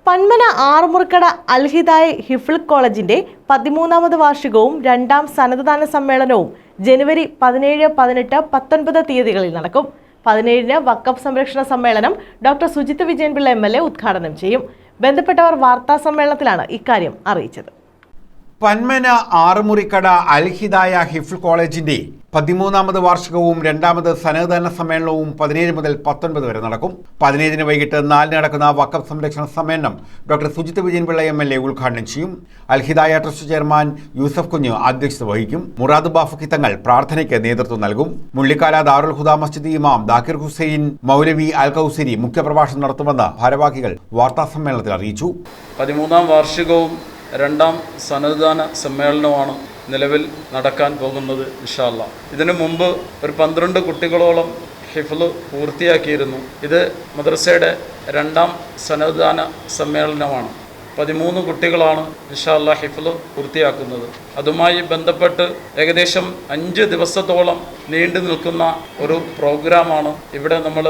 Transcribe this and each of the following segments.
പന്മന ആറുമുറിക്കട അൽഹിദായ ഹിഫ്ൾ കോളേജിന്റെ 13ാമത് വാർഷികവും രണ്ടാം സന്നദ്ധദാന സമ്മേളനവും ജനുവരി 17, 18, 19 തീയതികളിൽ നടക്കും. 17-ന് വഖഫ് സംരക്ഷണ സമ്മേളനം ഡോക്ടർ സുജിത് വിജയൻപിള്ള MLA ഉദ്ഘാടനം ചെയ്യും. ബന്ധപ്പെട്ടവർ വാർത്താ സമ്മേളനത്തിലാണ് ഇക്കാര്യം അറിയിച്ചത്. പന്മന ആറുമുറിക്കട അൽഹിദായ ഹിഫ്ൾ കോളേജിന്റെ 13ാമത് വാർഷികവും രണ്ടാമത് സന്നദ്ധദാന സമ്മേളനവും 17 മുതൽ 19 വരെ നടക്കും. 17-ന് വൈകിട്ട് 4-ന് നടക്കുന്ന വഖഫ് സംരക്ഷണ സമ്മേളനം ഡോക്ടർ സുജിത് വിജയൻപിള്ള MLA ഉദ്ഘാടനം ചെയ്യും. അൽഹിദായ ട്രസ്റ്റ് ചെയർമാൻ യൂസഫ് കുഞ്ഞ് അധ്യക്ഷത വഹിക്കും. മുറാദ് ബാഫക്കി തങ്ങൾ പ്രാർത്ഥനയ്ക്ക് നേതൃത്വം നൽകും. മുള്ളിക്കാല ദാറുൽ ഹുദ മസ്ജിദ് ഇമാം ദാക്കിർ ഹുസൈൻ മൗലവി അൽ കൗസരി മുഖ്യപ്രഭാഷണം നടത്തുമെന്ന് ഭാരവാഹികൾ വാർത്താ സമ്മേളനത്തിൽ അറിയിച്ചു. 13ാം വാർഷികവും രണ്ടാം സന്നദ്ധദാന സമ്മേളനമാണ് നിലവിൽ നടക്കാൻ പോകുന്നത്. ഇൻഷാ അല്ലാഹ് ഇതിനു മുമ്പ് ഒരു 12 കുട്ടികളോളം ഹിഫ്ള് പൂർത്തിയാക്കിയിരുന്നു. ഇത് മദ്രസയുടെ രണ്ടാം സന്നദ്ധദാന സമ്മേളനമാണ്. 13 കുട്ടികളാണ് ഇൻഷാ അല്ലാഹ് ഹിഫ്ള് പൂർത്തിയാക്കുന്നത്. അതുമായി ബന്ധപ്പെട്ട് ഏകദേശം 5 ദിവസത്തോളം നീണ്ടു നിൽക്കുന്ന ഒരു പ്രോഗ്രാമാണ് ഇവിടെ നമ്മൾ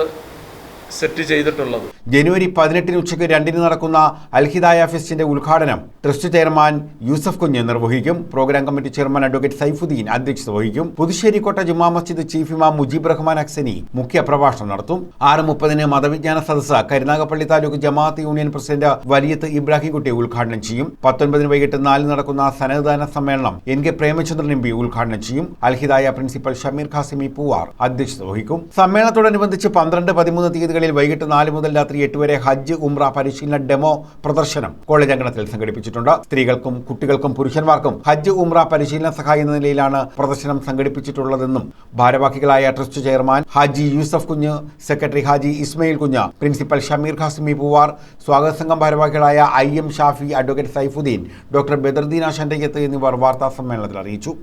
സെറ്റ് ചെയ്തിട്ടുള്ളത്. ജനുവരി 18-ന് ഉച്ചയ്ക്ക് 2-ന് നടക്കുന്ന അൽഹിദായ ഫെസ്റ്റിന്റെ ഉദ്ഘാടനം ട്രസ്റ്റ് ചെയർമാൻ യൂസഫ് കുഞ്ഞ് നിർവഹിക്കും. Programme committee chairman advocate Saifuddin അധ്യക്ഷത വഹിക്കും. പുതുശ്ശേരിക്കോട്ട ജുമാ മസ്ജിദ് ചീഫ് ഇമാം മുജീബ് റഹ്മാൻ അക്സനി മുഖ്യ പ്രഭാഷണം നടത്തും. 6:30-ന് മതവിജ്ഞാന സദസ്സ് കരുനാഗപ്പള്ളി താലൂക്ക് ജമാഅത്ത് യൂണിയൻ പ്രസിഡന്റ് വലിയത്ത് ഇബ്രാഹിം കുട്ടി ഉദ്ഘാടനം ചെയ്യും. 19-ന് വൈകിട്ട് 4-ന് നടക്കുന്ന സന്നദ്ധദാന സമ്മേളനം NK പ്രേമചന്ദ്രൻ MP ഉദ്ഘാടനം ചെയ്യും. അൽഹിദായ പ്രിൻസിപ്പൽ ഷമീർ ഖാസിമി പൂവാർ അധ്യക്ഷത വഹിക്കും. സമ്മേളനത്തോടനുബന്ധിച്ച് 12, 13 തീയതികളിൽ വൈകിട്ട് 4 മുതൽ രാത്രി 8 വരെ ഹജ്ജ് ഉംറ പരിശീലന ഡെമോ പ്രദർശനം കോളേജ് അങ്കണത്തിൽ സംഘടിപ്പിച്ചിട്ടുണ്ട്. സ്ത്രീകൾക്കും കുട്ടികൾക്കും പുരുഷന്മാർക്കും ഹജ്ജ് ഉംറ പരിശീലന സഹായി എന്ന നിലയിലാണ് പ്രദർശനം സംഘടിപ്പിച്ചിട്ടുള്ളതെന്നും ഭാരവാഹികളായ ട്രസ്റ്റ് ചെയർമാൻ ഹാജി യൂസഫ് കുഞ്ഞ്, സെക്രട്ടറി ഹാജി ഇസ്മയിൽ കുഞ്ഞ്, പ്രിൻസിപ്പൽ ഷമീർ ഖാസിമി പൂവാർ, സ്വാഗത സംഘം ഭാരവാഹികളായ IM Shafi, advocate Saifuddin, doctor Badaruddin Ashanteyyath എന്നിവർ വാർത്താ സമ്മേളനത്തിൽ അറിയിച്ചു.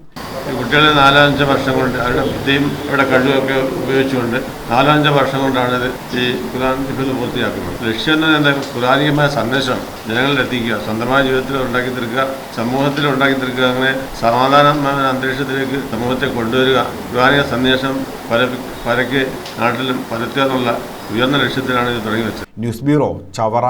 കുട്ടികളെ 4-5 വർഷം കൊണ്ട് അവരുടെ ബുദ്ധിയും അവരുടെ കഴിവൊക്കെ ഉപയോഗിച്ചുകൊണ്ട് 4-5 വർഷം കൊണ്ടാണ് ഈ ഖുർആൻ ഹിഫ്ള് പൂർത്തിയാക്കുന്നത്. ലക്ഷ്യം തന്നെ ഖുർആനികമായ സന്ദേശം ജനങ്ങളിൽ എത്തിക്കുക, സ്വന്തമായ ജീവിതത്തിൽ ഉണ്ടാക്കി തീർക്കുക, സമൂഹത്തിൽ ഉണ്ടാക്കി തീർക്കുക, അങ്ങനെ സമാധാനമായ അന്തരീക്ഷത്തിലേക്ക് സമൂഹത്തെ കൊണ്ടുവരിക, ഖുർആനിക സന്ദേശം പരക്കെ നാട്ടിലും പരത്തുക എന്നുള്ള ഉയർന്ന ലക്ഷ്യത്തിലാണ് ഇത് തുടങ്ങി വെച്ചത്. News bureau, Chavara.